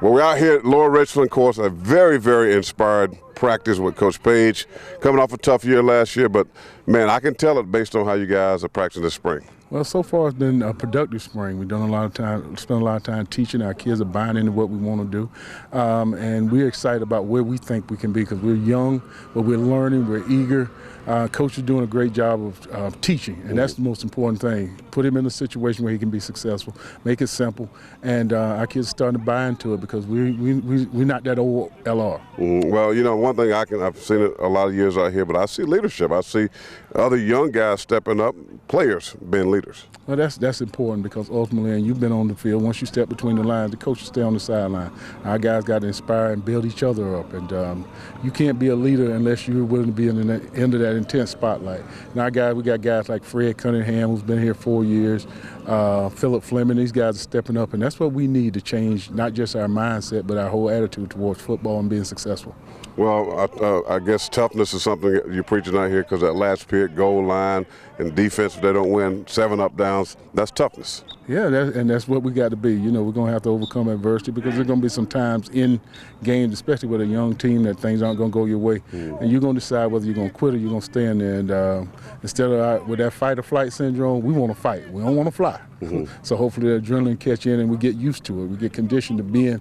Well, we're out here at Lower Richland course, a very, very inspired practice with Coach Page. Coming off a tough year last year, but man, I can tell it based on how you guys are practicing this spring. Well, so far it's been a productive spring. We've done spent a lot of time teaching. Our kids are buying into what we want to do, and we're excited about where we think we can be because we're young, but we're learning, we're eager. Coach is doing a great job of teaching, and that's the most important thing. Put him in a situation where he can be successful, make it simple, and our kids are starting to buy into it because we're not that old LR. Well, you know, one thing I've seen it a lot of years out here, but I see leadership. I see other young guys stepping up, players being leaders. Well, that's important because ultimately, and you've been on the field, once you step between the lines, the coaches stay on the sideline. Our guys got to inspire and build each other up, and you can't be a leader unless you're willing to be in the end of that intense spotlight. And we got guys like Fred Cunningham, who's been here 4 years, Philip Fleming. These guys are stepping up, and that's what we need to change, not just our mindset, but our whole attitude towards football and being successful. Well, I guess toughness is something that you're preaching out here because that last period goal line and defense, if they don't win 7 up downs, that's toughness. Yeah, and that's what we got to be. You know, we're going to have to overcome adversity because there's going to be some times in games, especially with a young team, that things aren't going to go your way. And you're going to decide whether you're going to quit or you're going to stay in there. And instead of with that fight or flight syndrome, we want to fight. We don't want to fly. So hopefully the adrenaline catch in and we get used to it. We get conditioned to being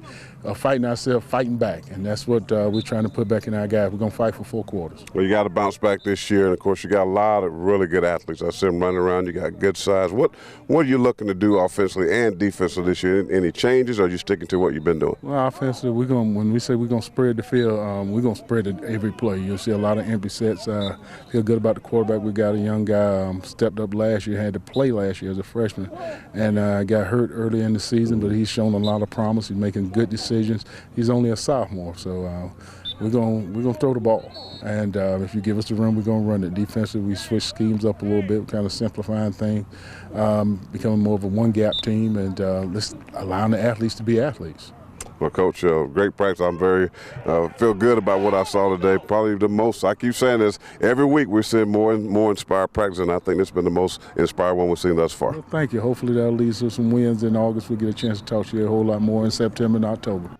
fighting ourselves, fighting back. And that's what we're trying to put back in our guys. We're going to fight for 4 quarters. Well, you got to bounce back this year. And, of course, you got a lot of really good athletes. I see them running around. You got good size. What are you looking to do offensively and defensively this year? Any changes, or are you sticking to what you've been doing? Well, offensively, when we say we're going to spread the field, we're going to spread it every play. You'll see a lot of empty sets. Feel good about the quarterback. We got a young guy stepped up last year, had to play last year as a freshman, and got hurt early in the season, but he's shown a lot of promise. He's making good decisions. He's only a sophomore, so we're gonna throw the ball. And if you give us the room, we're gonna run it. Defensively, we switch schemes up a little bit, kind of simplifying things, becoming more of a one-gap team, and let's allowing the athletes to be athletes. Well, Coach, great practice. I'm very feel good about what I saw today. Probably the most, I keep saying this, every week we're seeing more and more inspired practice, and I think this has been the most inspired one we've seen thus far. Well, thank you. Hopefully that'll lead to some wins in August. We'll get a chance to talk to you a whole lot more in September and October.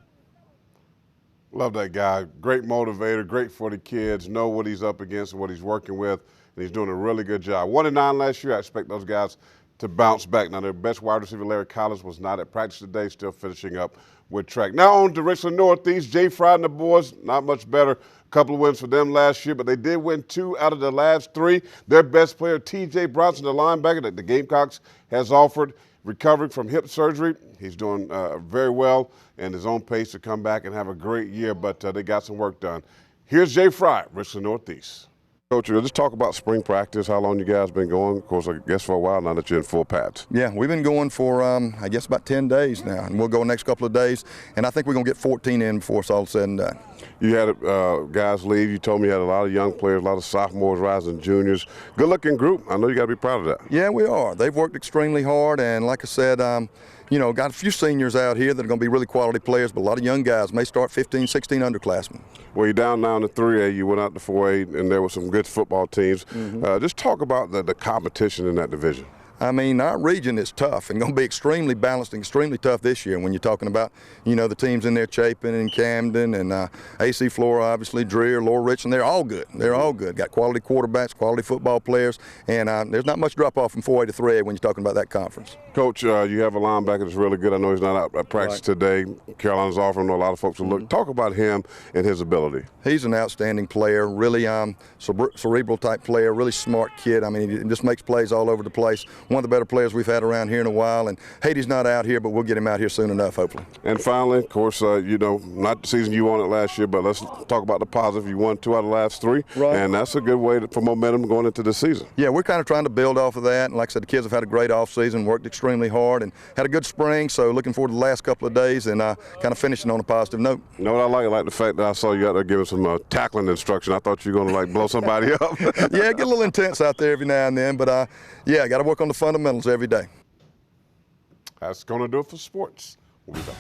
Love that guy. Great motivator, great for the kids, know what he's up against and what he's working with, and he's doing a really good job. 1-9 last year. I expect those guys to bounce back. Now, their best wide receiver, Larry Collins, was not at practice today, still finishing up with track. Now on to Richland Northeast. Jay Fry and the boys, not much better. A couple of wins for them last year, but they did win 2 out of the last 3. Their best player, T.J. Bronson, the linebacker that the Gamecocks has offered, recovering from hip surgery. He's doing very well and is on pace to come back and have a great year, but they got some work done. Here's Jay Fry, Richland Northeast. Coach, let's talk about spring practice, how long you guys been going. Of course, I guess for a while now that you're in full pads. Yeah, we've been going for, I guess, about 10 days now, and we'll go next couple of days, and I think we're going to get 14 in before it's all said and done. You had guys leave. You told me you had a lot of young players, a lot of sophomores, rising juniors. Good-looking group. I know you got to be proud of that. Yeah, we are. They've worked extremely hard, and like I said, you know, got a few seniors out here that are going to be really quality players, but a lot of young guys may start 15, 16 underclassmen. Well, you're down now in the 3A. You went out to 4A, and there were some good football teams. Just talk about the competition in that division. I mean, our region is tough and going to be extremely balanced and extremely tough this year when you're talking about, you know, the teams in there, Chapin and Camden and AC Flora, obviously, Dreer, Lower Richland. They're all good. They're all good. Got quality quarterbacks, quality football players, and there's not much drop-off from 4A to 3A when you're talking about that conference. Coach, you have a linebacker that's really good. I know he's not out at practice today. Carolina's offering. A lot of folks will look. Talk about him and his ability. He's an outstanding player, really cerebral-type player, really smart kid. I mean, he just makes plays all over the place. One of the better players we've had around here in a while, and Hady's not out here, but we'll get him out here soon enough, hopefully. And finally, of course, you know, not the season you won it last year, but let's talk about the positive. You won 2 out of the last 3, right, and that's a good way for momentum going into the season. Yeah, we're kind of trying to build off of that, and like I said, the kids have had a great offseason, worked extremely hard, and had a good spring, so looking forward to the last couple of days and kind of finishing on a positive note. You know what I like? I like the fact that I saw you out there giving some tackling instruction. I thought you were going to, like, blow somebody up. Yeah, get a little intense out there every now and then, but yeah, got to work on the fundamentals every day. That's going to do it for sports. We'll be back.